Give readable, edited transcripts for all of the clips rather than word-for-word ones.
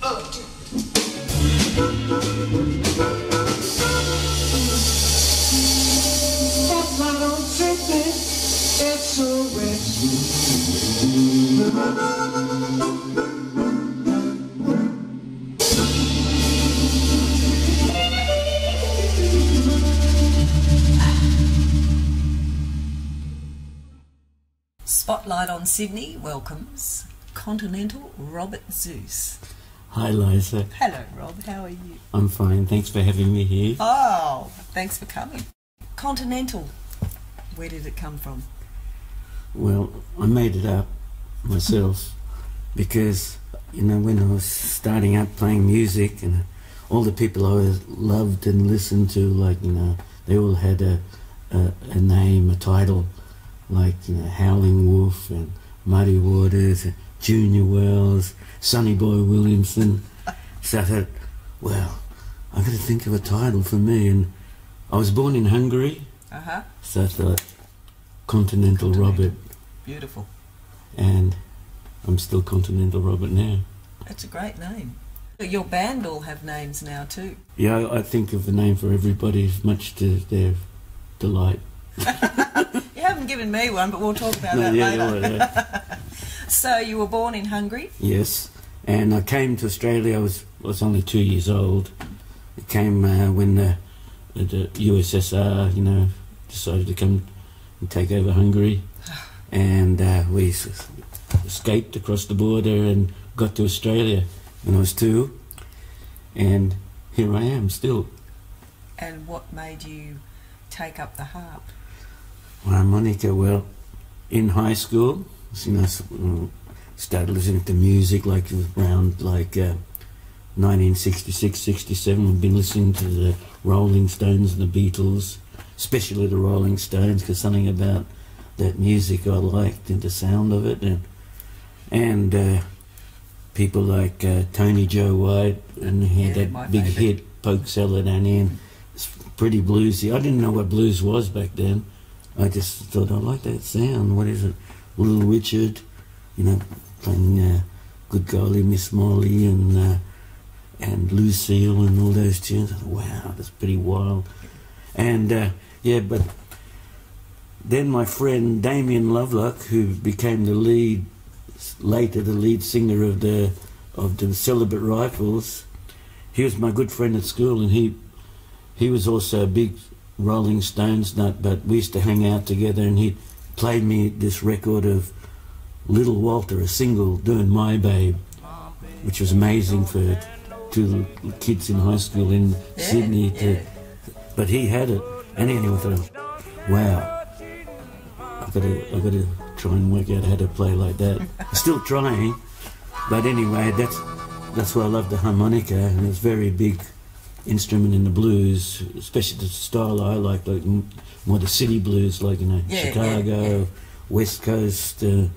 It's so wet. Spotlight on Sydney welcomes Continental Rob Susz. Hi Liza. Hello Rob, how are you? I'm fine, thanks for having me here. Oh, thanks for coming. Continental, where did it come from? Well, I made it up myself because, you know, when I was starting out playing music and all the people I always loved and listened to, like, you know, they all had a name, a title, like, you know, Howling Wolf and Muddy Waters, and Junior Wells, Sonny Boy Williamson. So I thought, well, I've got to think of a title for me. And I was born in Hungary, so I thought Continental Robert. Beautiful. And I'm still Continental Robert now. That's a great name. Your band all have names now too. Yeah, I think of the name for everybody, much to their delight. You haven't given me one, but we'll talk about that later. Yeah. So you were born in Hungary? Yes, and I came to Australia. I was only 2 years old. I came when the USSR, you know, decided to come and take over Hungary, and we escaped across the border and got to Australia when I was 2, and here I am still. And what made you take up the harp? Harmonica, well, in high school, you know, started listening to music like around 1966, 67. We've been listening to the Rolling Stones and the Beatles, especially the Rolling Stones, because something about that music I liked and the sound of it, and people like Tony Joe White, and he had that big hit, Poke Salad Onion. It's pretty bluesy. I didn't know what blues was back then. I just thought, I like that sound. What is it? Little Richard, you know, playing Good Golly Miss Molly and Lucille and all those tunes. I thought, wow, that's pretty wild. And yeah, but then my friend Damien Lovelock, who became later the lead singer of the Celibate Rifles, he was my good friend at school, and he was also a big Rolling Stones nut, but we used to hang out together, and he played me this record of Little Walter, a single, doing My Babe, which was amazing for 2 kids in high school in Sydney. But he had it, and anyway, I thought, wow, I've got to try and work out how to play like that. I'm still trying, but anyway, that's why I love the harmonica, and it's very big instrument in the blues, especially the style I like more the city blues, like, you know, Chicago, West Coast, and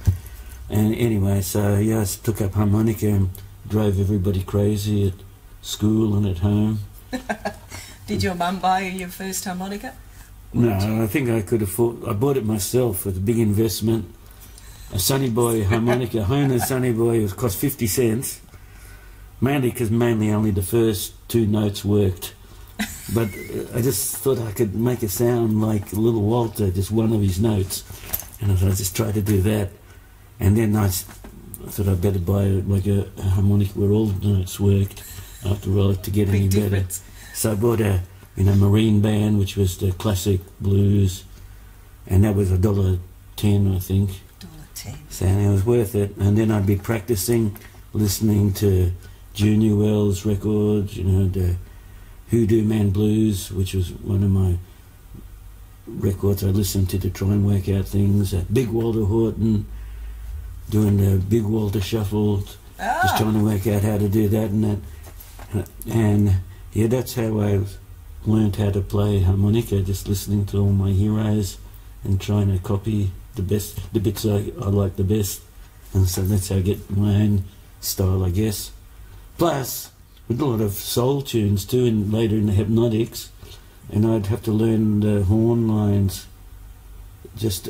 anyway, so yeah, I took up harmonica and drove everybody crazy at school and at home. Did your mum buy you your first harmonica? No, I think I could afford. I bought it myself with a big investment. A Sonny Boy harmonica, Hohner Sonny Boy, it cost 50 cents. Mainly because only the first 2 notes worked. But I just thought I could make it sound like Little Walter, just one of his notes. And I thought I'd just try to do that. And then I thought I'd better buy like a harmonica where all the notes worked, after all, to get any better. So I bought a Marine Band, which was the classic blues, and that was $1.10, I think. $1.10. So it was worth it. And then I'd be practicing, listening to Junior Wells records, you know, the Hoodoo Man Blues, which was one of my records I listened to try and work out things. Big Walter Horton, doing the Big Walter Shuffle, just trying to work out how to do that and that. And yeah, that's how I learned how to play harmonica, just listening to all my heroes and trying to copy the bits I like the best. And so that's how I get my own style, I guess. Plus, with a lot of soul tunes too, and later in the Hepnotics, and I'd have to learn the horn lines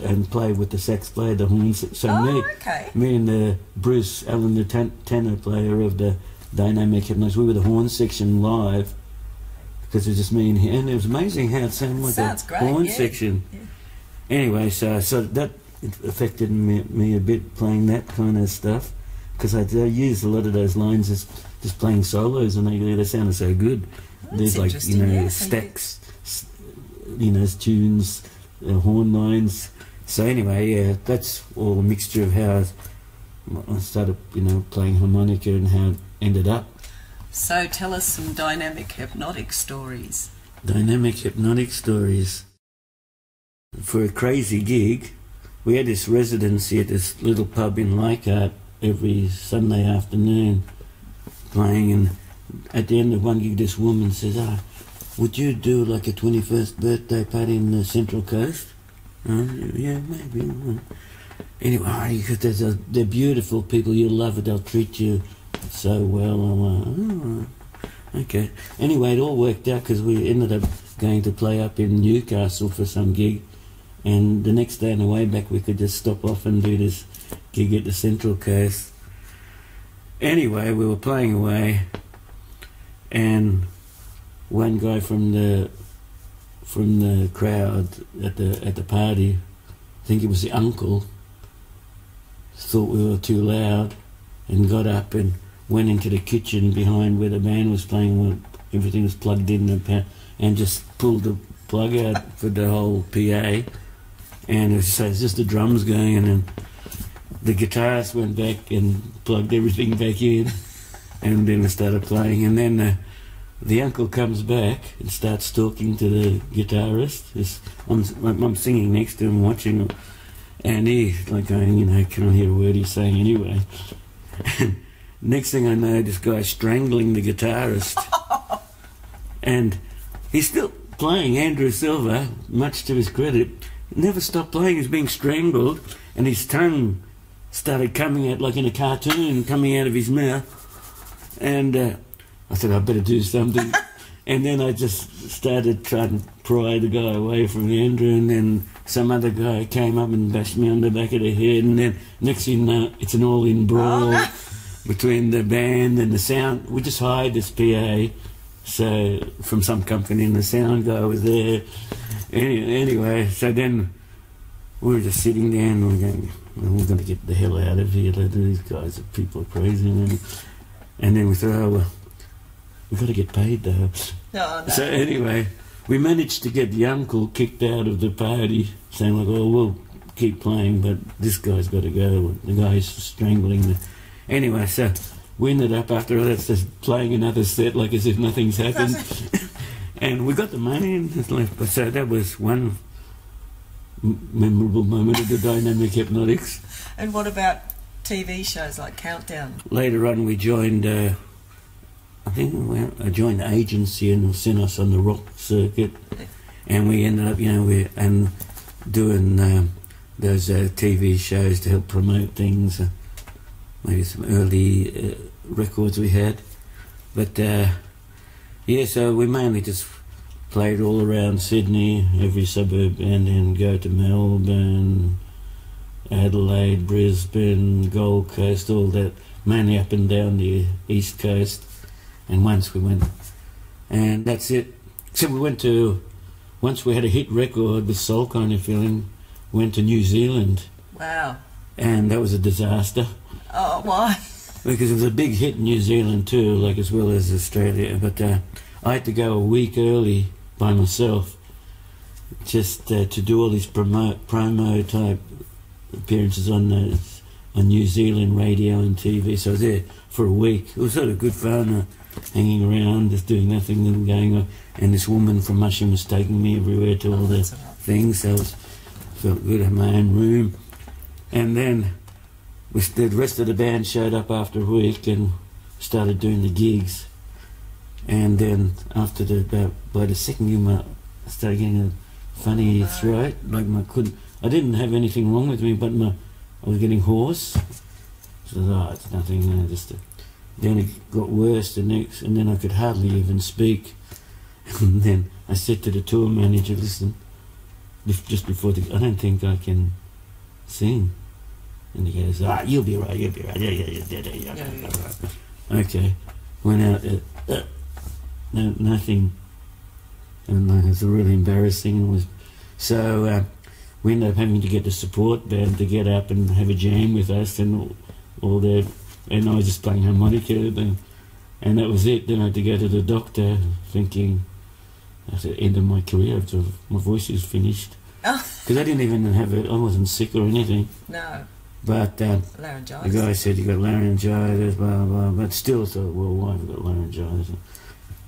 and play with the sax player, the horns. So me and the Bruce Allen, the tenor player of the dynamic Hepnotics. We were the horn section live because it was just me and him, and it was amazing how it sounded like a horn section. Yeah. Anyway, so that affected me a bit, playing that kind of stuff, because I used a lot of those lines as just playing solos, and they sounded so good. Oh, there's like, you know, stacks, you know, tunes, horn lines. So anyway, yeah, that's all a mixture of how I started, you know, playing harmonica and how it ended up. So tell us some dynamic hypnotic stories. Dynamic hypnotic stories. For a crazy gig, we had this residency at this little pub in Leichhardt every Sunday afternoon playing, and at the end of one gig this woman says, would you do like a 21st birthday party in the Central Coast? Yeah, maybe. Anyway, because they're beautiful people, you'll love it, they'll treat you so well. I'm like, oh, okay. Anyway, it all worked out because we ended up going to play up in Newcastle for some gig, and the next day on the way back we could just stop off and do this gig at the Central Coast. Anyway, we were playing away, and one guy from the crowd at the party, I think it was the uncle, thought we were too loud and got up and went into the kitchen behind where the band was playing, where everything was plugged in, and just pulled the plug out for the whole PA, and it was just the drums going, and then the guitarist went back and plugged everything back in, and then we started playing, and then the uncle comes back and starts talking to the guitarist. I'm singing next to him, watching him, and he's like going, you know, can't hear a word he's saying anyway. And next thing I know, this guy's strangling the guitarist, and he's still playing. Andrew Silver, much to his credit, never stopped playing. He's being strangled, and his tongue started coming out like in a cartoon, coming out of his mouth, and I said, I better do something. And then I just started trying to pry the guy away from Andrew, and then some other guy came up and bashed me on the back of the head, and then next thing you know, it's an all-in brawl between the band and the sound. We just hired this PA so from some company, and the sound guy was there. Anyway, so then we were just sitting there and we're going to get the hell out of here. These guys, people are crazy. And then we thought, oh, well, we've got to get paid though. Oh, no. So anyway, we managed to get the uncle kicked out of the party, saying like, oh, we'll keep playing, but this guy's got to go. The guy's strangling the... Anyway, so we ended up after all that just playing another set like as if nothing's happened. And we got the money and just left. So that was one memorable moment of the dynamic Hepnotics. And what about TV shows like Countdown? Later on we joined... I joined the agency and sent us on the rock circuit, and we ended up, you know, doing those TV shows to help promote things, maybe some early records we had. But yeah, so we mainly just played all around Sydney, every suburb, and then go to Melbourne, Adelaide, Brisbane, Gold Coast, all that, mainly up and down the East Coast. And once we went, and that's it. Except we went to, once we had a hit record with Soul Kind of Feeling, went to New Zealand. Wow. And that was a disaster. Oh, why? Because it was a big hit in New Zealand too, like as well as Australia. But I had to go a week early by myself, just to do all these promo type appearances on New Zealand radio and TV. So I was there for a week. It was sort of good fun. Hanging around, just doing nothing and going on. And this woman from Mushroom was taking me everywhere to all the things, so I felt good in my own room. And then the rest of the band showed up after a week and started doing the gigs. And then after by the second year, I started getting a funny throat, like I didn't have anything wrong with me, but I was getting hoarse. So it's nothing, Then it got worse the next, and then I could hardly even speak. And then I said to the tour manager, listen, just before I don't think I can sing. And he goes, you'll be right, yeah. Okay. went out, nothing, and it was really embarrassing. So we ended up having to get the support band to get up and have a jam with us, and all that, and I was just playing harmonica, and that was it. Then I had to go to the doctor, thinking that's the end of my career after my voice is finished. Because I didn't even have it, I wasn't sick or anything. No. But laryngitis. The guy said you got laryngitis, blah blah. But still thought, well, why have I got laryngitis?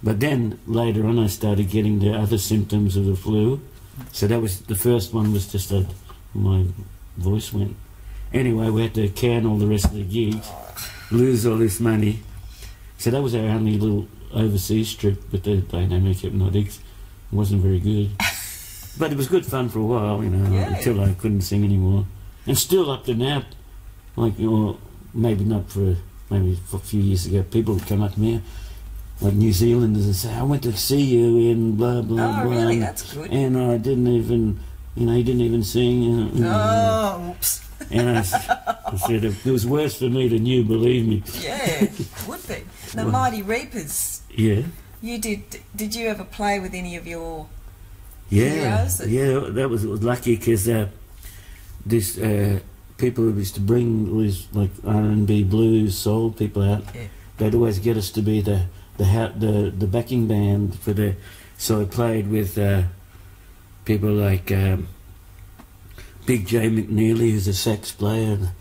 But then later on, I started getting the other symptoms of the flu. So that was the first one, was just that my voice went. Anyway, we had to can all the rest of the gigs, lose all this money. So that was our only little overseas trip with the dynamic Hepnotics. It wasn't very good. But it was good fun for a while, you know, until I couldn't sing anymore. And still up to now, like, you know, maybe for a few years ago, people would come up to me, like New Zealanders, and say, I went to see you in blah, blah, blah. Really? That's good. And I didn't even, you know, he didn't even sing. Oops. And I said, it was worse for me than you, believe me. Yeah, would be. The Mighty Reapers. Yeah. You did you ever play with any of your heroes? Yeah, that was lucky, because this people who used to bring all these like R&B, blues, soul people out, they'd always get us to be the backing band for the. So I played with people like Big J McNeely, who's a sax player.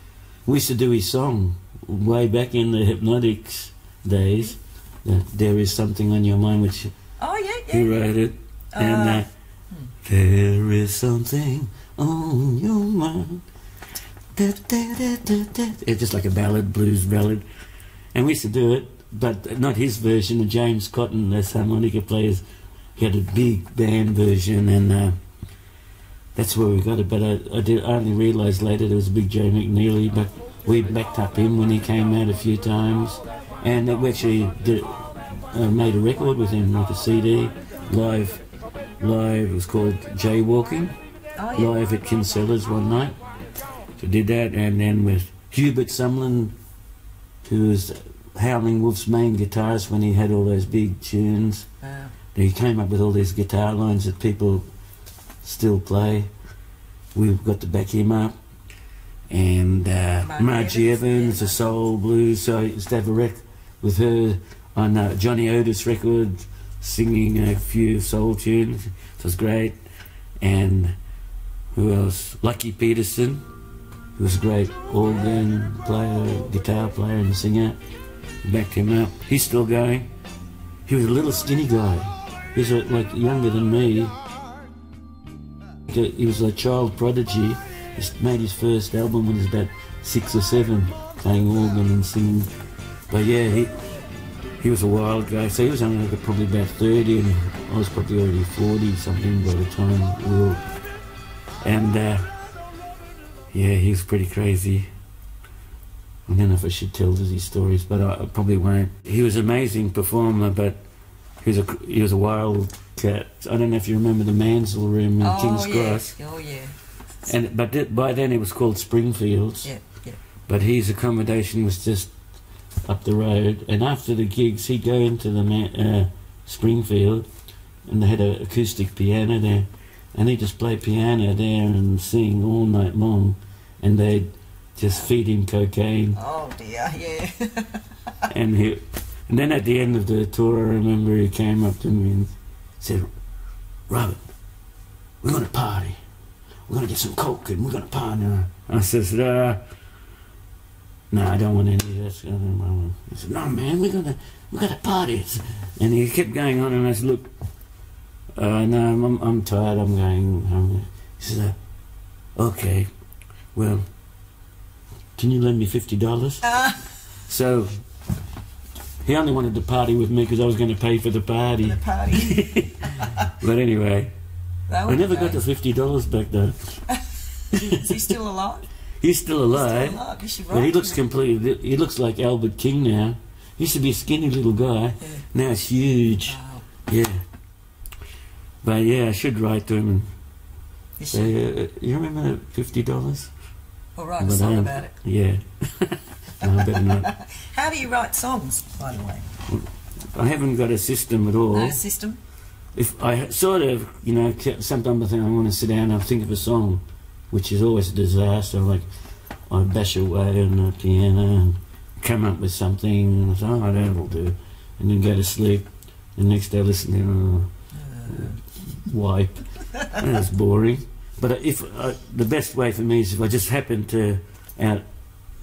We used to do his song way back in the Hepnotics days. There is something on your mind, which he wrote it, and there is something on your mind. It's just like a ballad, blues ballad, and we used to do it, but not his version. James Cotton, this harmonica player, he had a big band version, and that's where we got it. But I only realised later there was a Big J McNeely, but we backed up him when he came out a few times, and we actually made a record with him, like a CD, live. It was called Jaywalking, live at Kinsella's one night. So did that, and then with Hubert Sumlin, who was Howling Wolf's main guitarist when he had all those big tunes. He came up with all these guitar lines that people still play. We've got to back him up. And Margie Evans, the soul blues. So I used to have a record with her on Johnny Otis record, singing a few soul tunes. It was great. And who else? Lucky Peterson, who was a great organ player, guitar player and singer. Backed him up. He's still going. He was a little skinny guy. He was like younger than me. He was a child prodigy. He made his first album when he was about 6 or 7, playing organ and singing. But yeah, he was a wild guy. So he was only like probably about 30, and I was probably already 40 something by the time we were. And yeah, he was pretty crazy. I don't know if I should tell these stories, but I probably won't. He was an amazing performer, but he was a wild cat. I don't know if you remember the Mansell Room in King's Cross. Oh yeah. But by then it was called Springfields. Yeah. But his accommodation was just up the road. And after the gigs, he'd go into the Springfield, and they had an acoustic piano there, and he'd just play piano there and sing all night long, and they'd just feed him cocaine. Oh dear, yeah. and then at the end of the tour, I remember he came up to me and said, "Robert, we're going to party. We're going to get some coke and we're going to party." I said, "No, I don't want any of this." He said, "No, man, we're going to party." And he kept going on, and I said, "Look, no, I'm tired. I'm going home." He said, "Okay, well, can you lend me $50? So he only wanted to party with me because I was going to pay for the party. But anyway, I never got the $50 back though. Is he still alive? He's still alive. But he looks he looks like Albert King now. He used to be a skinny little guy. Yeah. Now it's huge. Wow. Yeah. But yeah, I should write to him and say, you remember the $50? Or write a song about it. Yeah. No, I better not. How do you write songs, by the way? I haven't got a system at all. No system? If I sort of, you know, sometimes I think I want to sit down and think of a song, which is always a disaster. Like, I bash away on the piano and come up with something, and I say, oh, that'll do, and then go to sleep. The next day, listen to wipe. And it's boring. But if the best way for me is if I just happen to, out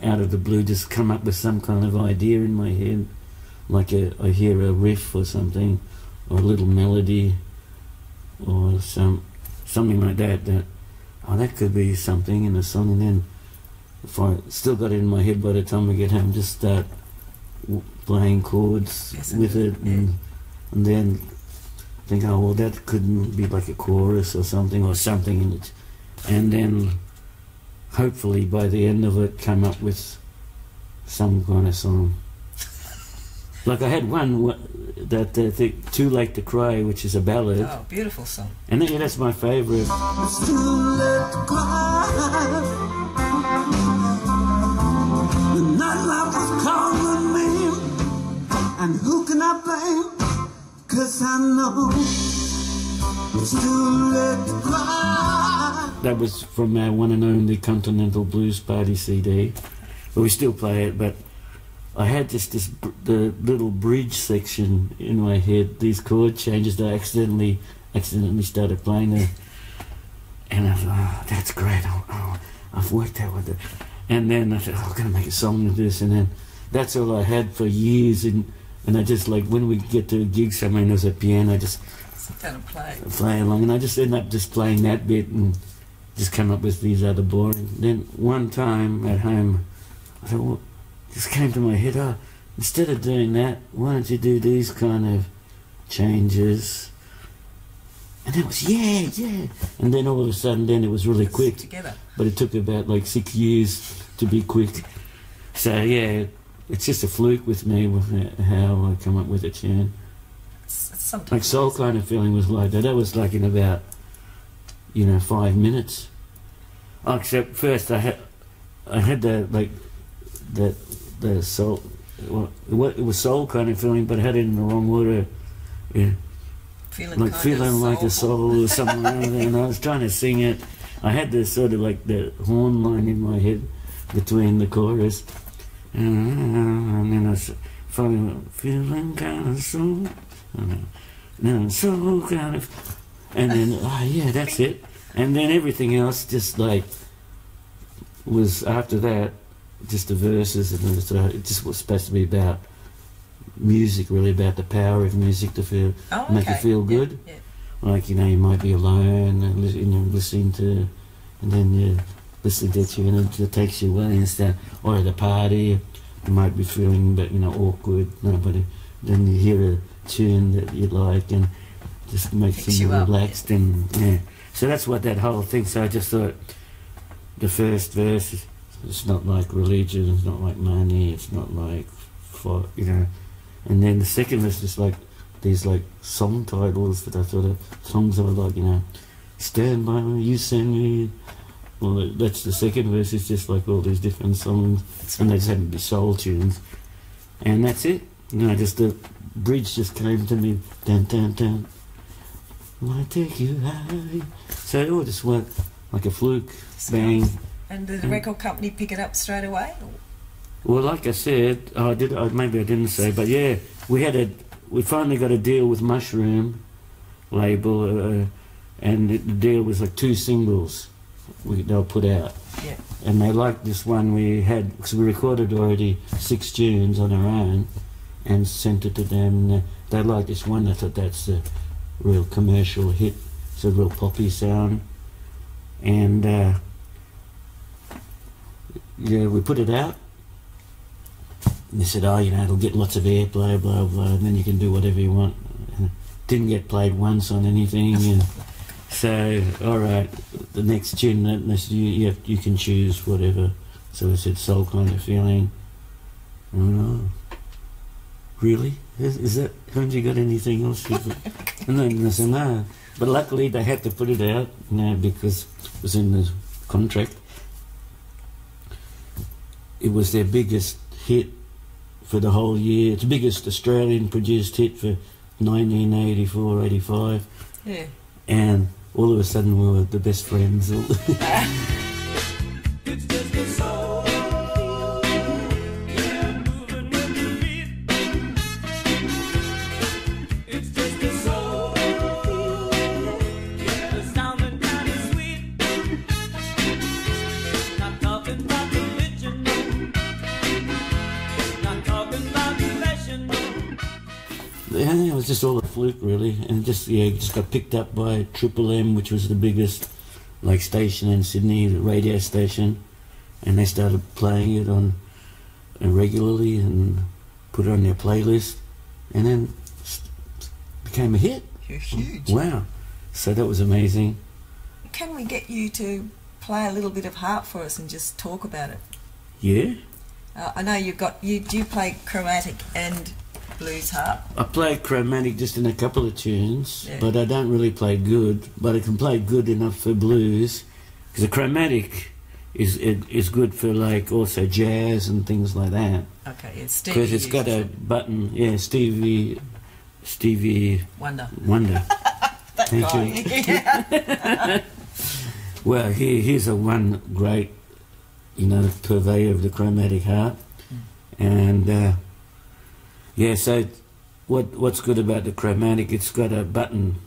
of the blue, just come up with some kind of idea in my head, like I hear a riff or something, or a little melody, or something like that. That could be something in a song, and then if I still got it in my head by the time I get home, just start playing chords with it, and then think, oh well, that could be like a chorus or something in it, and then hopefully by the end of it come up with some kind of song. Like I had one that I think Too Late to Cry, which is a ballad. Oh, beautiful song. And that's my favourite. It's too late to cry. The nightlife was calling me, and who can I blame? 'Cause I know it's too late to cry. That was from our one and only Continental Blues Party CD. But we still play it, but I had just the little bridge section in my head, these chord changes that I accidentally started playing there. And I thought, oh, that's great, I've worked out with it. And then I said, oh, I'm going to make a song of this, and then that's all I had for years, and I just, like, when we get to a gig somewhere and there's a piano, I just kind of play along, and I just end up just playing that bit and just come up with these other boring. Then one time at home, I thought, well, just came to my head, oh, instead of doing that, why don't you do these kind of changes? And it was, yeah. And then all of a sudden, then it was really quick. Together. But it took about like 6 years to be quick. So yeah, it's just a fluke with me with how I come up with a tune. Like Soul Kind of Feeling was like that. That was like in about, 5 minutes. Oh, except first I had the soul. Well, it was Soul Kind of Feeling, but I had it in the wrong order. Yeah. Feeling like a soul or something like that. And I was trying to sing it. I had this sort of like the horn line in my head between the chorus. And then I was feeling kind of soul. No, soul kind of. And then, yeah, that's it. And then everything else just like was after that, just the verses, and it just was supposed to be about music, really about the power of music to make you feel good. Yeah. Like, you might be alone and listening to, and then you listen to a tune and it takes you away and stuff. Or at a party, you might be feeling a bit, awkward, nobody. Then you hear a tune that you like and just makes you relaxed, and yeah. So that's what that whole thing. So I just thought the first verse, it's not like religion, it's not like money, it's not like and then the second verse is like these like song titles that I thought of, songs I like, Stand By Me, You Send Me. Well, that's the second verse, it's just like all these different songs, and they just happen to be soul tunes, and that's it. Just the bridge just came to me, dun dun dun, I take you high. So it all just went like a fluke, bang. And did the record company pick it up straight away? Well, like I said, maybe I didn't say, but yeah, we finally got a deal with Mushroom label, and the deal was like 2 singles they'll put out. Yeah. And they liked this one we had, because we recorded already 6 tunes on our own and sent it to them. They liked this one. They thought that's a real commercial hit. It's a real poppy sound. And yeah, we put it out. And they said, it'll get lots of airplay, blah, blah, and then you can do whatever you want. And it didn't get played once on anything. And so, all right, the next tune, you can choose whatever. So I said, Soul Kind of Feeling. Oh, really? Is that, haven't you got anything else? And then I said, no. But luckily they had to put it out, because it was in the contract. It was their biggest hit for the whole year. It's the biggest Australian produced hit for 1984-85. Yeah. And all of a sudden we were the best friends. Yeah, it was just all a fluke, really, and just got picked up by Triple M, which was the biggest station in Sydney, the radio station, and they started playing it on regularly and put it on their playlist, and then became a hit. You're huge. Wow! So that was amazing. Can we get you to play a little bit of harp for us and just talk about it? Yeah. I know you do play chromatic and blues harp. I play chromatic just in a couple of tunes, yeah. But I don't really play good. But I can play good enough for blues, because the chromatic is good for also jazz and things like that. Okay, it's Stevie. Because it's got a button, yeah, Stevie Wonder. That Thank guy. you. Yeah. Well, here's a one great, purveyor of the chromatic harp, and. Yeah, so what's good about the chromatic, it's got a button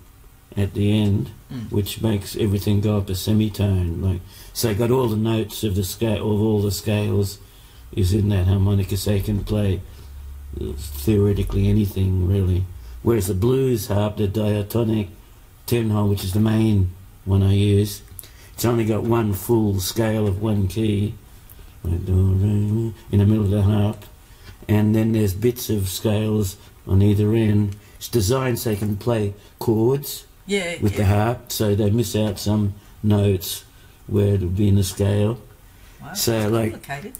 at the end which makes everything go up a semitone. So got all the notes of the scale, of all the scales is in that harmonica, so you can play theoretically anything, really. Whereas the blues harp, the diatonic 10-hole, which is the main one I use, it's only got one full scale of one key in the middle of the harp. And then there's bits of scales on either end. It's designed so you can play chords with the harp, so they miss out some notes where it would be in the scale. Wow, so complicated.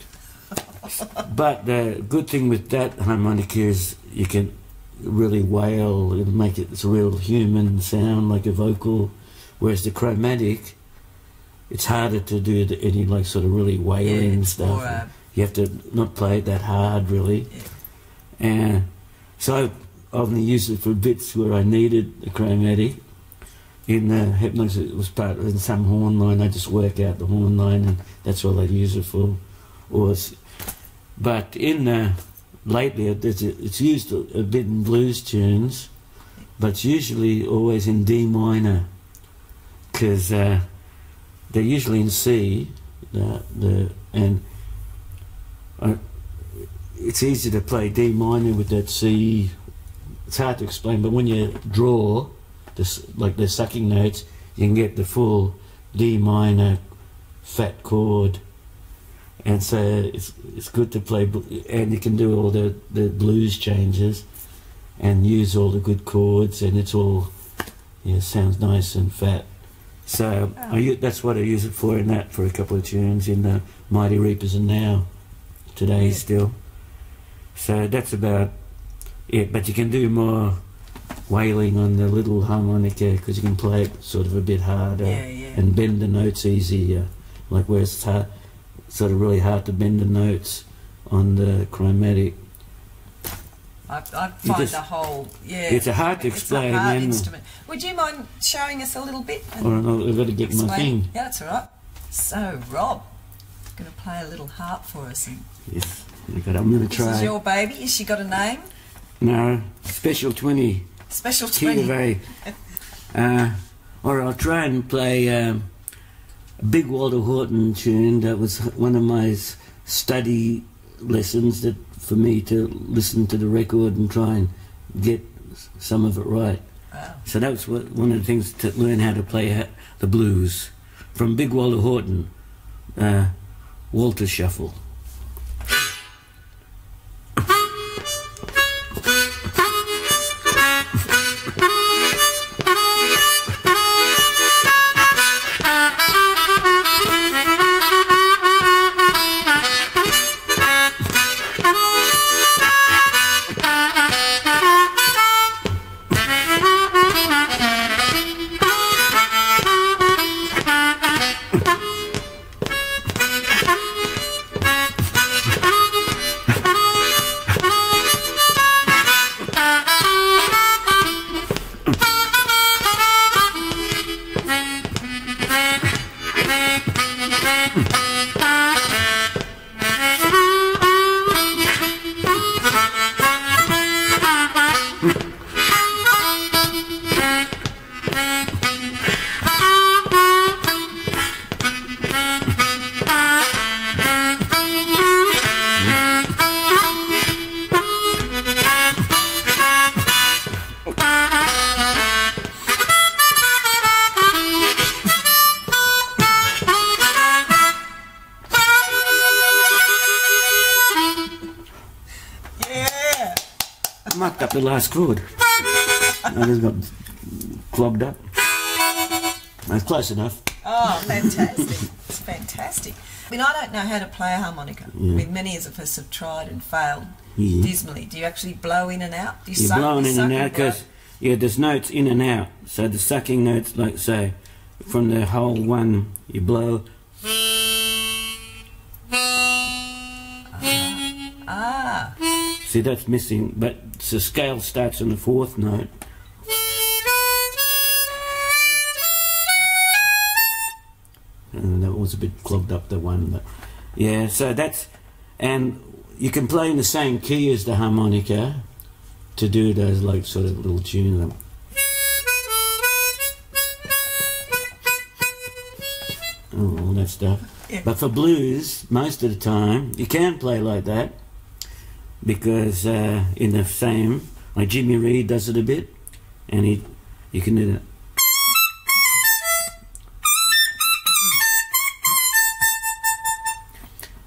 But the good thing with that harmonica is you can really wail, it'll make it's a real human sound, like a vocal. Whereas the chromatic, it's harder to do any sort of really wailing stuff. You have to not play it that hard, really. Yeah. And so I only used it for bits where I needed the chromatic. In Hepnotics, it was in some horn line. I just work out the horn line, and that's all I use it for. But in lately, it's used a bit in blues tunes, but it's usually always in D minor, because they're usually in C, and it's easy to play D minor with that C. It's hard to explain, but when you draw, the sucking notes, you can get the full D minor fat chord, and so it's good to play, and you can do all the blues changes and use all the good chords, and it's all sounds nice and fat. So that's what I use it for for a couple of tunes in the Mighty Reapers and Now. Today still. So that's about it, but you can do more wailing on the little harmonica because you can play it sort of a bit harder and bend the notes easier, where it's sort of really hard to bend the notes on the chromatic. I find the whole it's hard to explain. It's a hard instrument. Would you mind showing us a little bit? I've got to get my thing. Yeah, that's all right. So Rob going to play a little harp for us. Yes, I'm going to try. This is your baby. Has she got a name? No, Special 20. Special 20. Or I'll try and play a big Walter Horton tune. That was one of my study lessons for me to listen to the record and try and get some of it right. Wow. So that was one of the things to learn how to play the blues. From Big Walter Horton, Walter Shuffle. the last chord. I just got clogged up. That's close enough. Oh, fantastic. It's fantastic. I mean, I don't know how to play a harmonica. Yeah. I mean, many of us have tried and failed Yeah. dismally. Do you actually blow in and out? Do you You're suck, blowing in suck and out blow? because, yeah, there's notes in and out. So the sucking notes, like, say, from the whole one, you blow. Ah. See, that's missing, but the scale starts on the fourth note. And that was a bit clogged up, the one, but yeah, so that's, and you can play in the same key as the harmonica to do those, like, sort of little tunes. All that stuff. Yeah. But for blues, most of the time, you can play like that because in the same, like Jimmy Reed does it a bit, and you can do that.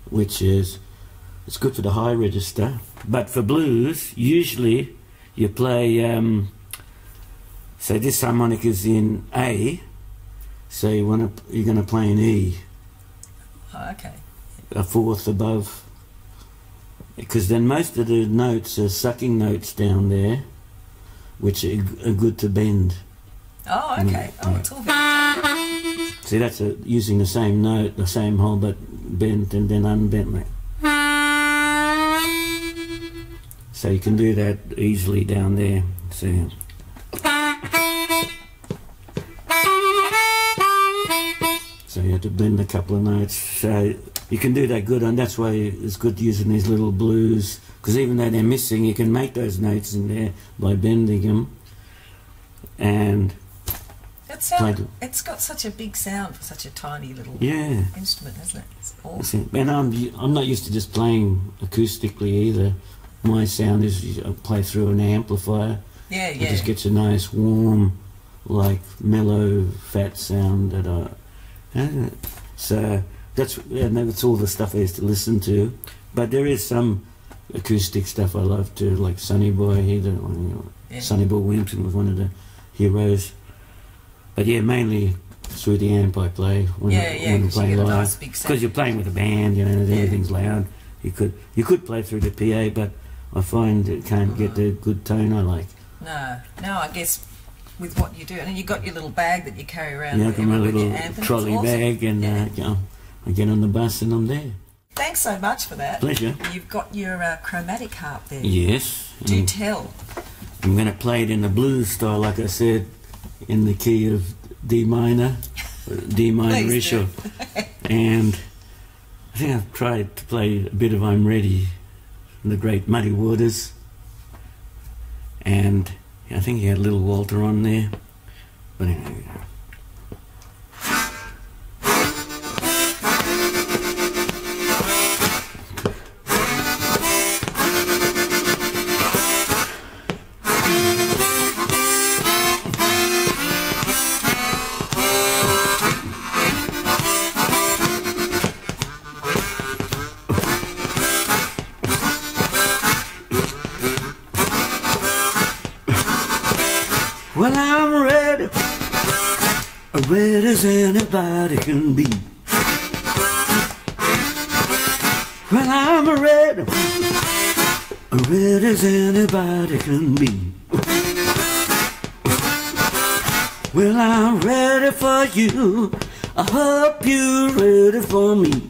Which is, it's good for the high register. But for blues, usually you play, say this harmonica's in A, so you're going to play an E. Oh, okay. A fourth above, because then most of the notes are sucking notes down there, which are good to bend. Oh, okay. Oh, it's all very... See, that's using the same note, the same hole, but bent and then unbent. Like. So you can do that easily down there. See. So you have to blend a couple of notes. So you can do that good, and that's why it's good using these little blues, because even though they're missing, you can make those notes in there by bending them. And it's got such a big sound for such a tiny little yeah. instrument, hasn't it? It's awesome. And I'm not used to just playing acoustically either. My sound is I play through an amplifier. Yeah, It yeah. just gets a nice, warm, like mellow, fat sound that so that's all the stuff I used to listen to. But there is some acoustic stuff I love too, like Sonny Boy. Sonny Boy Williamson was one of the heroes. But yeah, mainly through the amp I play when I play live. Nice big sound. Because you're playing with a band, everything's loud. You could play through the PA, but I find it can't get the good tone I like. No, I guess with what you do, and you got your little bag that you carry around. Yeah, I've got my little amp, and trolley it's awesome. bag, and I get on the bus and I'm there. Thanks so much for that. Pleasure. You've got your chromatic harp there. Yes. Do tell. I'm going to play it in the blues style, like I said, in the key of D minor issue. And I think I've tried to play a bit of I'm Ready in the Great Muddy Waters. And I think he had Little Walter on there. But anyway. Well, I'm ready, ready as anybody can be. Well, I'm ready, ready as anybody can be. Well, I'm ready for you, I hope you're ready for me.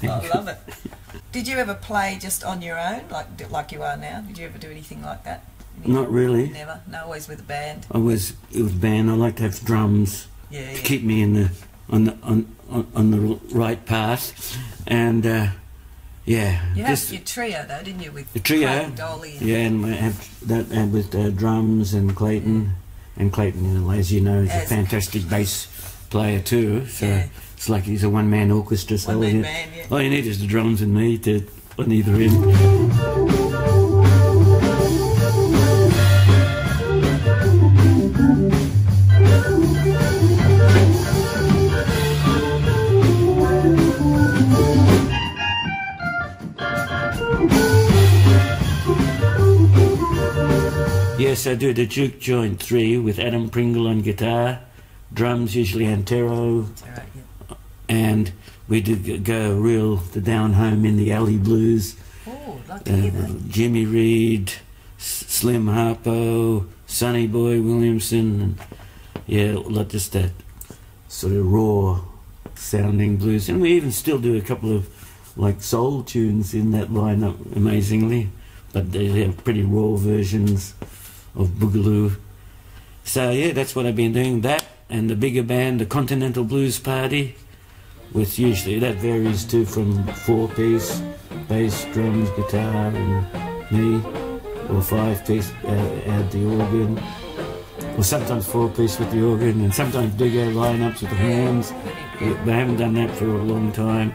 I love it. Did you ever play just on your own, like you are now? Did you ever do anything like that? Not really. Never. No, always with a band. It was band. I like to have drums to keep me in the on the right path, and Yeah. You had your trio though, didn't you? With the trio. Clayton, Dolly. Yeah, and we have that and with drums and Clayton. And Clayton, you know, as you know, is a fantastic bass player too. So it's like he's a one-man orchestra. So One-man band, yeah. All you need is the drums and me on either end. Yes, I do the Juke Joint 3 with Adam Pringle on guitar, drums usually Antero, and we do go the down home in the alley blues. Oh, like to hear that. Jimmy Reed, Slim Harpo, Sonny Boy Williamson, and yeah, like just that sort of raw sounding blues. And we even still do a couple of like soul tunes in that lineup, amazingly, but they're pretty raw versions of Boogaloo. So yeah, that's what I've been doing. That and the bigger band, the Continental Blues Party, with usually that varies too from 4-piece, bass, drums, guitar, and me, or 5-piece, add the organ, or sometimes 4-piece with the organ, and sometimes bigger lineups with the hands. But I haven't done that for a long time.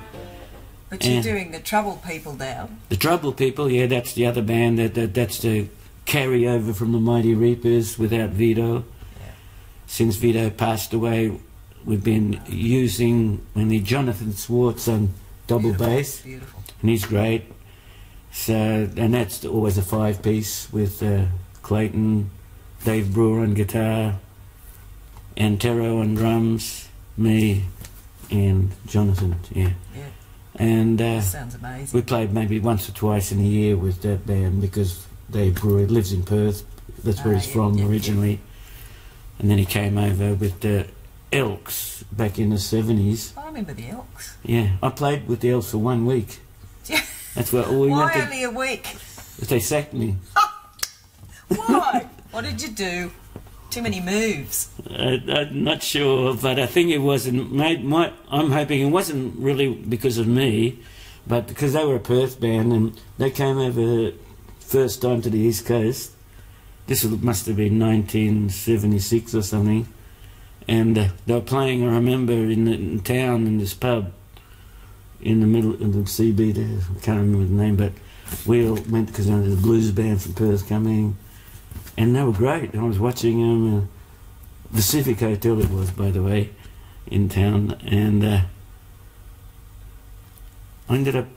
But you're doing the Trouble People now. The Trouble People, yeah, that's the other band. That's the carry over from the Mighty Reapers without Vito. Yeah. Since Vito passed away, we've been using Jonathan Swartz on double bass. Beautiful. And he's great. So, and that's always a 5-piece with Clayton, Dave Brewer on guitar, Antero on drums, me, and Jonathan. Yeah. And sounds amazing. We played maybe once or twice in a year with that band because Dave Brewer lives in Perth. That's where he's from originally. And then he came over with the Elks back in the 70s. I remember the Elks. Yeah, I played with the Elks for 1 week. That's where we Why went to, only a week? They sacked me. Why? What did you do? Too many moves. I'm not sure, but I think it wasn't. I'm hoping it wasn't really because of me, but because they were a Perth band and they came over first time to the East Coast. This must have been 1976 or something, and they were playing. I remember in town in this pub in the middle of the CB there. I can't remember the name, but we all went because there was a blues band from Perth coming. And they were great. I was watching them. The Civic Hotel it was, by the way, in town. And I ended up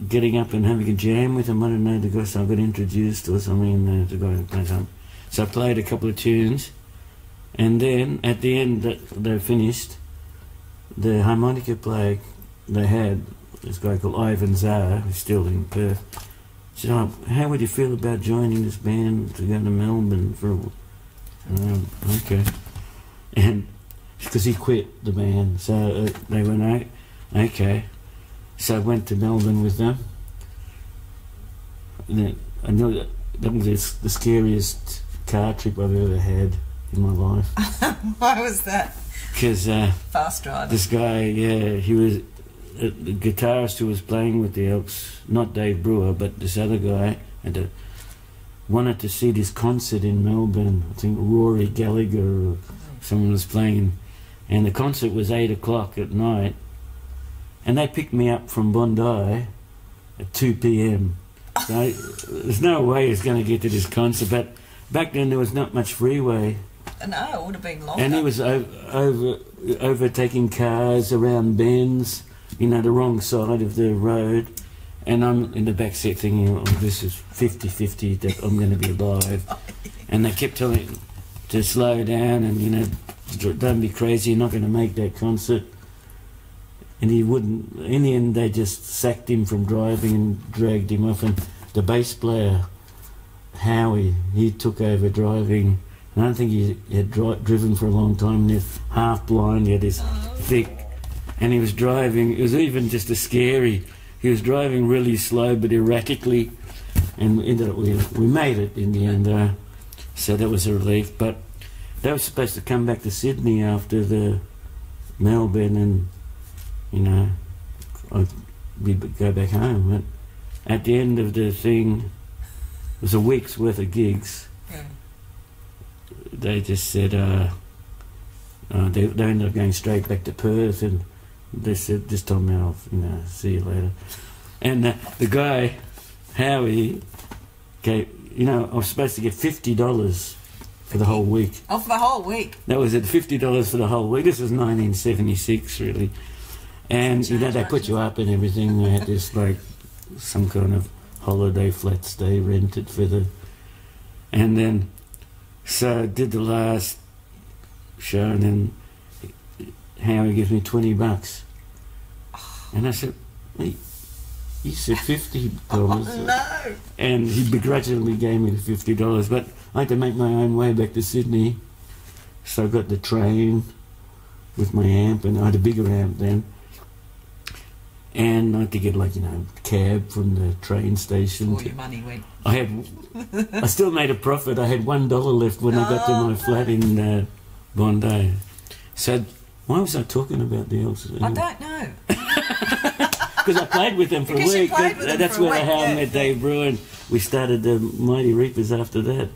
getting up and having a jam with them. I don't know, because I got introduced or something to go and play something. So I played a couple of tunes. And then, at the end, they finished. The harmonica player they had, this guy called Ivan Zar, who's still in Perth, said, how would you feel about joining this band to go to Melbourne for okay. And because he quit the band, so they went, okay. So I went to Melbourne with them. And I knew that was the scariest car trip I've ever had in my life. Why was that? Because fast driver. This guy, he was the guitarist who was playing with the Elks, not Dave Brewer, but this other guy, wanted to see this concert in Melbourne. I think Rory Gallagher or someone was playing, and the concert was 8 o'clock at night, and they picked me up from Bondi at 2 p.m. So there's no way it's going to get to this concert, but back then there was not much freeway. No, it would have been longer. And he was overtaking cars around bends, the wrong side of the road, and I'm in the back seat thinking, this is 50-50 that I'm going to be alive. And they kept telling him to slow down and, don't be crazy, you're not going to make that concert. And he wouldn't. In the end, they just sacked him from driving and dragged him off, and the bass player, Howie, he took over driving. I don't think he had driven for a long time. He was half blind, he had this thick, and he was driving. It was even just a scary. He was driving really slow but erratically, and ended up we made it in the end. So that was a relief. But they were supposed to come back to Sydney after the Melbourne, and we'd go back home. But at the end of the thing, it was a week's worth of gigs. Yeah. They just said they ended up going straight back to Perth, and they said, just told me, I'll see you later. And the guy, Howie, gave, I was supposed to get $50 for the whole week. Oh, for the whole week? That was it, $50 for the whole week. This was 1976, really. And, they put you up and everything. They had this, like, some kind of holiday flat stay rented for the... And then, so I did the last show, and then Howie gives me $20. And I said, hey, you said $50. Oh, no. And he begrudgingly gave me the $50, but I had to make my own way back to Sydney. So I got the train with my amp, and I had a bigger amp then. And I had to get, like, cab from the train station. All your money went. I still made a profit. I had $1 left when I got to my flat in Bondi. So why was I talking about the Elks? I don't know. Because I played with them for a week. That's how I met Dave Brewer, and we started the Mighty Reapers after that.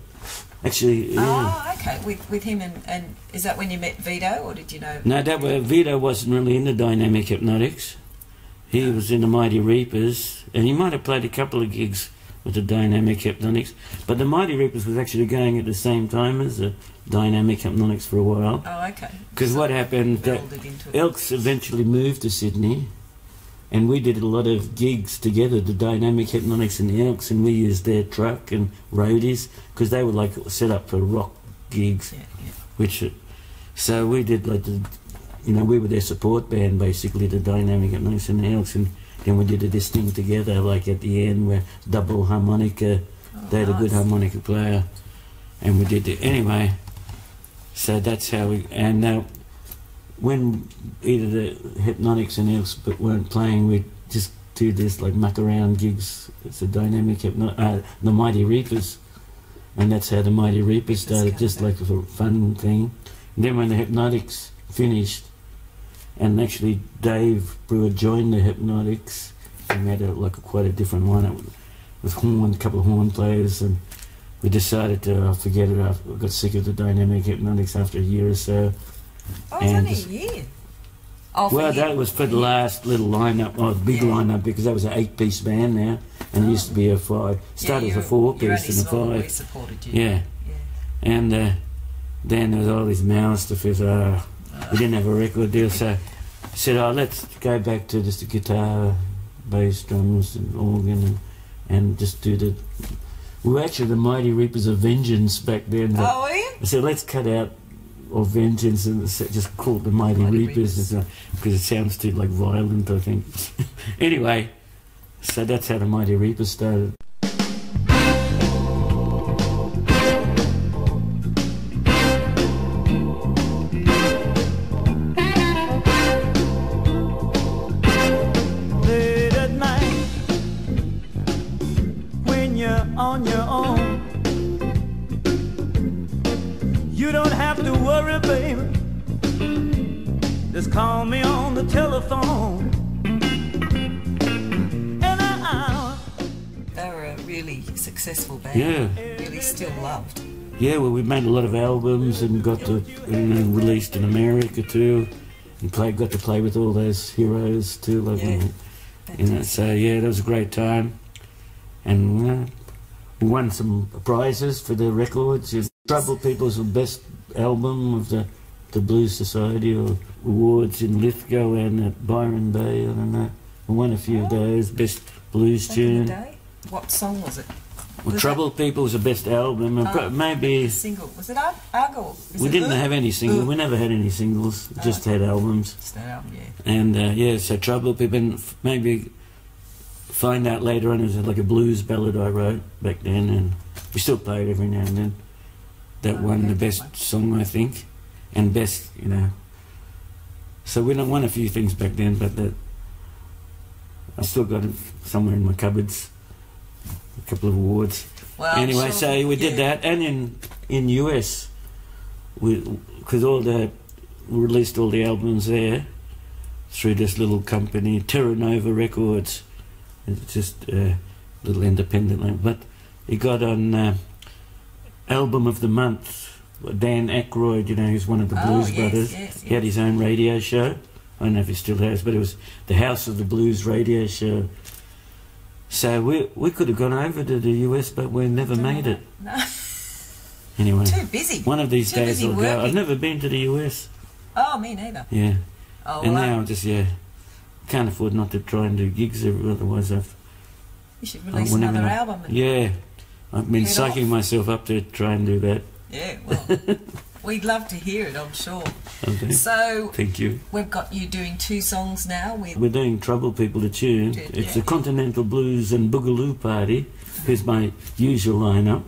Actually, yeah. Oh, okay. With him, and is that when you met Vito, or did you know? No, Vito wasn't really into dynamic Hepnotics. He was in the Mighty Reapers, and he might have played a couple of gigs with the dynamic Hepnotics. But the Mighty Reapers was actually going at the same time as the dynamic Hepnotics for a while. Oh, okay. Because what happened, Elks eventually moved to Sydney, and we did a lot of gigs together, the dynamic Hepnotics and the Elks, and we used their truck and roadies, because they were like set up for rock gigs. Yeah. So we did like we were their support band, basically, the dynamic Hepnotics and the Elks, and then we did this thing together, like at the end, where double harmonica, they had a good harmonica player, and we did it. Anyway, so that's how we, and when either the Hepnotics and Elks weren't playing, we'd just do this, like, muck around gigs. It's a dynamic the Mighty Reapers, and that's how the Mighty Reapers started, just like a fun thing. And then when the Hepnotics finished, and actually Dave Brewer joined the Hepnotics, and we had quite a different lineup with a couple of horn players, and we decided to forget it. I got sick of the dynamic Hepnotics after a year or so. Oh, it's only a year. Oh, well, that was for the last little lineup, big lineup, because that was an 8-piece band now, and it used to be a 5. Started as a 4-piece and a 5. We supported you. Yeah. And then there was all these mouths to fill. We didn't have a record deal, so I said, let's go back to just the guitar, bass, drums, and organ, and just do the... We were actually the Mighty Reapers of Vengeance back then. Oh, were you? I said, let's cut out of Vengeance and just call it the Mighty Reapers, because it sounds too, like, violent, I think. Anyway, so that's how the Mighty Reapers started. On your own, you don't have to worry, baby. Just call me on the telephone. They were a really successful band. Yeah. Really still loved. Yeah, well, we made a lot of albums and got to released in America too, and got to play with all those heroes too. So yeah, that was a great time, and. We won some prizes for the records. Trouble People's the best album of the Blues Society, or awards in Lithgow and at Byron Bay. I don't know. We won a few of those. Best blues tune. What song was it? Well, Trouble People was the best album. Maybe single. Was it Argo? We didn't have any singles. We never had any singles. Just had albums. Just that album, yeah. And so Trouble People, and maybe. Find out later on, it was like a blues ballad I wrote back then, and we still play it every now and then. That won the best song, I think, and best, So we won a few things back then, but I still got it somewhere in my cupboards, a couple of awards. Well, anyway, so we did that, and in US, because we released all the albums there through this little company, Terra Nova Records. It's just little independent label. But he got on Album of the Month. Dan Aykroyd, you know, who's one of the Blues Brothers. He had his own radio show. I don't know if he still has, but it was the House of the Blues radio show. So we could have gone over to the US, but we never made it. No. Anyway. Too busy. One of these days I'll go. I've never been to the US. Oh, me neither. Yeah. Oh, and now I'm just, can't afford not to try and do gigs, otherwise you should release another album. Yeah. I've been psyching myself up to try and do that. Yeah, well, we'd love to hear it, I'm sure. Okay. So, thank you. We've got you doing 2 songs now. We're doing Trouble People to Tune. It's the Continental Blues and BoOGaloO Party. Here's my usual lineup.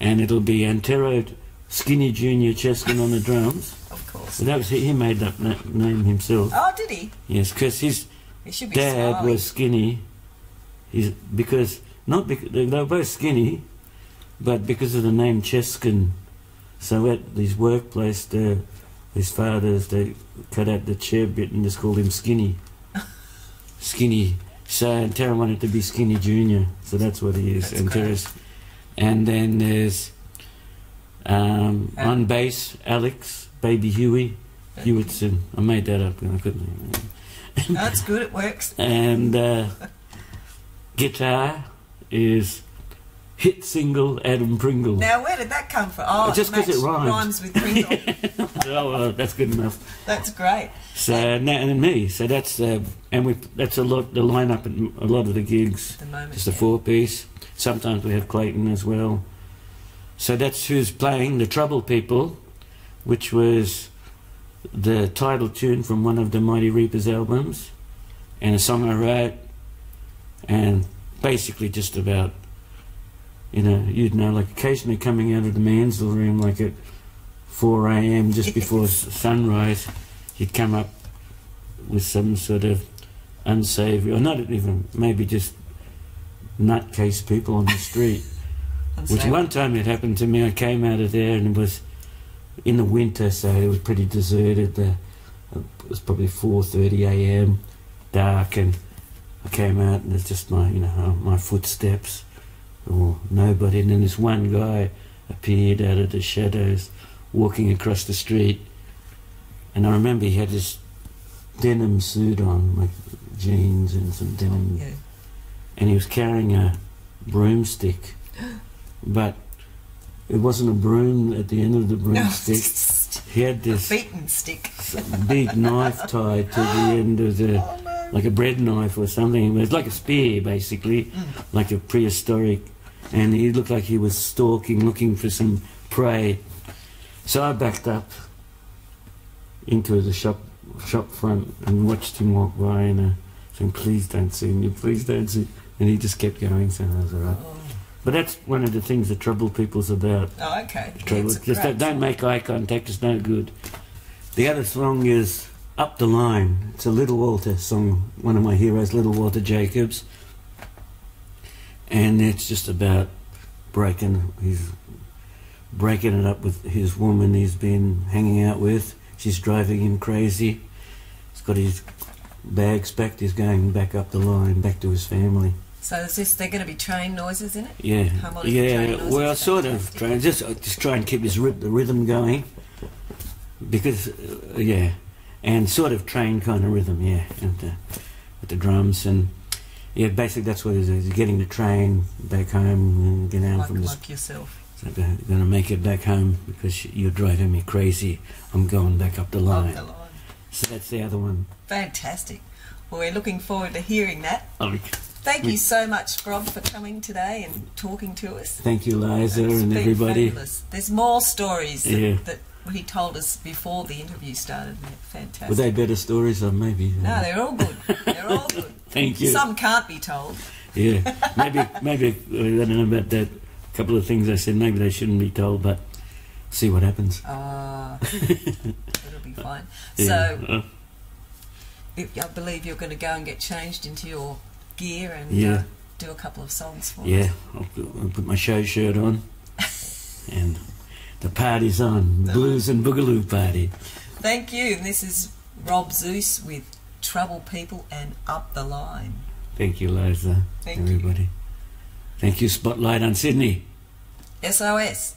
And it'll be Antero Skinny Junior Cheskin on the drums. Of course. But that was he made that name himself. Oh, did he? Yes, because his dad was skinny. They were both skinny, but because of the name Cheskin, so at his workplace, his fathers, they cut out the chair bit and just called him Skinny. Skinny. So Antero wanted to be Skinny Junior, so that's what he is. Antero's. And then there's on bass, Alex, Baby Huey, Hewitson. I made that up and I couldn't. That's good, it works. And guitar is hit single Adam Pringle. Now, where did that come from? Oh, just because it rhymes with Pringle. Oh, that's good enough. That's great. So and then me. So that's that's a lot. The lineup at a lot of the gigs. At the moment, just a 4-piece. Sometimes we have Clayton as well. So that's who's playing the Trouble People, which was the title tune from one of the Mighty Reapers albums, and a song I wrote, and basically just about, like occasionally coming out of the Mansell room like at 4 a.m. just before sunrise, you'd come up with some sort of unsavoury, or not even, maybe just nutcase people on the street. Which one time it happened to me. I came out of there and it was in the winter, so it was pretty deserted. It was probably 4:30 a.m, dark, and I came out and it's just my footsteps, or nobody. And then this one guy appeared out of the shadows, walking across the street. And I remember he had this denim suit on, like jeans and some denim. Yeah. And he was carrying a broomstick, but it wasn't a broom at the end of the broomstick. He had this beaten stick, big knife tied to the end of the, like a bread knife or something. It was like a spear, basically, like a prehistoric. And he looked like he was stalking, looking for some prey. So I backed up into the shop front and watched him walk by, and saying, "Please don't see me, please don't see." And he just kept going, so that was all right. But that's one of the things that Trouble People's about. Oh, okay. Just don't make eye contact, it's no good. The other song is Up the Line. It's a Little Walter song, one of my heroes, Little Walter Jacobs. And it's just about he's breaking it up with his woman he's been hanging out with. She's driving him crazy. He's got his bags packed, he's going back up the line, back to his family. So is they're going to be train noises in it? Yeah, well, sort of train, just try and keep the rhythm going, because and sort of train kind of rhythm, and with the drums, and basically that's what it is, getting the train back home and get out from this. Like yourself. So they're going to make it back home because you're driving me crazy. I'm going back up the line. Up the line. So that's the other one. Fantastic. Well, we're looking forward to hearing that. Thank you so much, Rob, for coming today and talking to us. Thank you, Liza, and everybody. Fabulous. There's more stories that he told us before the interview started. Fantastic. Were they better stories, or maybe? No, they're all good. They're all good. Thank you. Some can't be told. Yeah, maybe I don't know about that. A couple of things I said maybe they shouldn't be told, but see what happens. It'll be fine. So, I believe you're going to go and get changed into your gear and do a couple of songs for us. Yeah, I'll put my show shirt on and the party's on. Blues and BoOGaloO Party. Thank you. And this is Rob Susz with Trouble People and Up the Line. Thank you, Liza. Thank everybody. You. Thank you, Spotlight on Sydney. SOS.